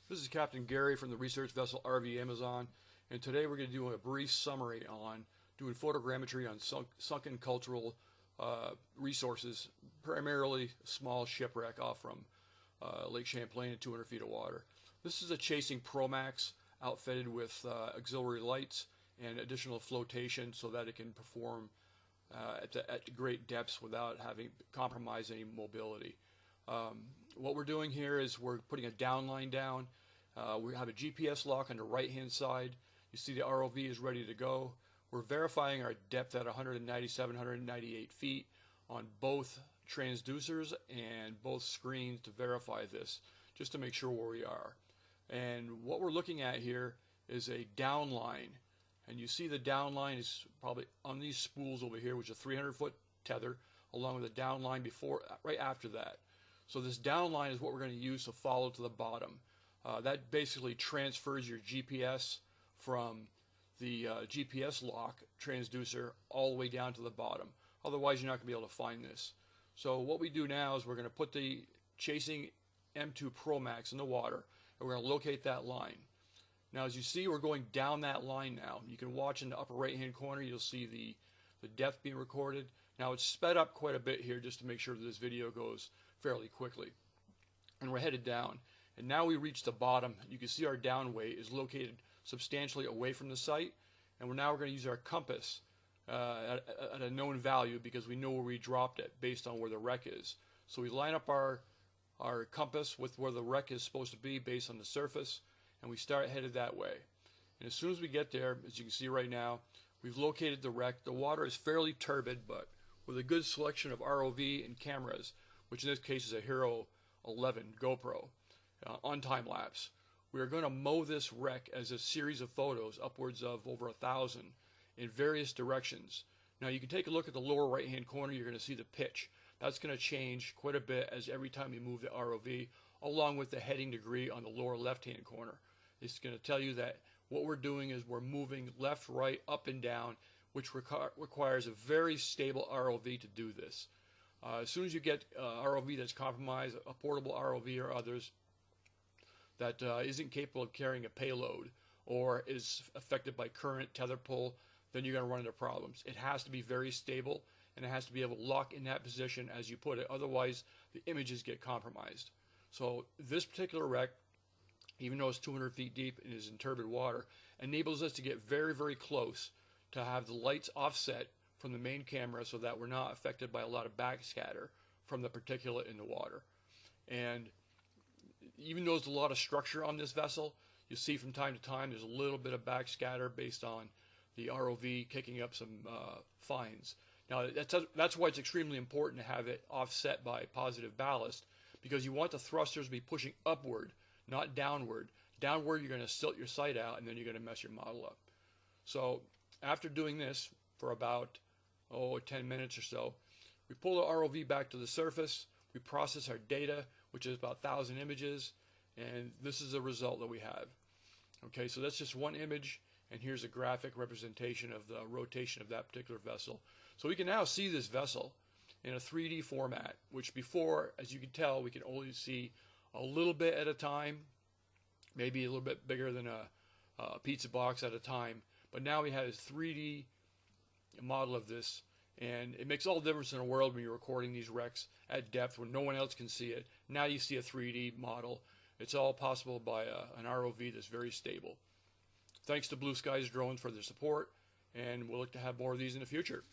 This is Captain Gary from the research vessel RV Amazon, and today we're going to do a brief summary on doing photogrammetry on sunken cultural resources, primarily small shipwreck off from Lake Champlain and 200 feet of water. This is a Chasing Pro Max outfitted with auxiliary lights and additional flotation so that it can perform at great depths without having compromised any mobility. What we're doing here is we're putting a downline down. We have a GPS lock on the right hand side. You see the ROV is ready to go. We're verifying our depth at 197, 198 feet on both transducers and both screens to verify this, just to make sure where we are. And what we're looking at here is a downline. And you see the downline is probably on these spools over here, which is a 300-foot tether, along with a downline right after that. So this downline is what we're going to use to follow to the bottom. That basically transfers your GPS from the GPS lock transducer all the way down to the bottom. Otherwise, you're not going to be able to find this. So what we do now is we're going to put the Chasing M2 Pro Max in the water, and we're going to locate that line. Now, as you see, we're going down that line now. You can watch in the upper right-hand corner. You'll see the depth being recorded. Now, it's sped up quite a bit here just to make sure that this video goes fairly quickly. And we're headed down. And now we reach the bottom. You can see our downweight is located substantially away from the site. And we're going to use our compass at a known value because we know where we dropped it based on where the wreck is. So we line up our compass with where the wreck is supposed to be based on the surface, and we start headed that way. And as soon as we get there, as you can see right now, we've located the wreck. The water is fairly turbid, but with a good selection of ROV and cameras, which in this case is a Hero 11 GoPro on time lapse. We are going to mow this wreck as a series of photos, upwards of over 1,000, in various directions. Now you can take a look at the lower right hand corner. You're going to see the pitch. That's going to change quite a bit as every time you move the ROV, along with the heading degree on the lower left hand corner. It's going to tell you that what we're doing is we're moving left, right, up and down, which requires a very stable ROV to do this. As soon as you get ROV that's compromised, a portable ROV or others that isn't capable of carrying a payload or is affected by current, tether pull, then you're going to run into problems. It has to be very stable, and it has to be able to lock in that position as you put it. Otherwise, the images get compromised. So this particular wreck, even though it's 200 feet deep and is in turbid water, enables us to get very, very close to have the lights offset from the main camera so that we're not affected by a lot of backscatter from the particulate in the water. And even though there's a lot of structure on this vessel, you see from time to time there's a little bit of backscatter based on the ROV kicking up some fines. Now that's why it's extremely important to have it offset by positive ballast, because you want the thrusters to be pushing upward, not downward. Downward, you're going to tilt your sight out, and then you're going to mess your model up. So after doing this for about 10 minutes or so, we pull the ROV back to the surface. We process our data, which is about 1,000 images, and this is the result that we have. Okay, so that's just one image, and here's a graphic representation of the rotation of that particular vessel. So we can now see this vessel in a 3D format, which before, as you can tell, we can only see a little bit at a time, maybe a little bit bigger than a pizza box at a time. But now we have a 3D model of this, and it makes all the difference in the world when you're recording these wrecks at depth when no one else can see it. Now you see a 3D model. It's all possible by an ROV that's very stable. Thanks to Blue Skies Drones for their support, and we'll look to have more of these in the future.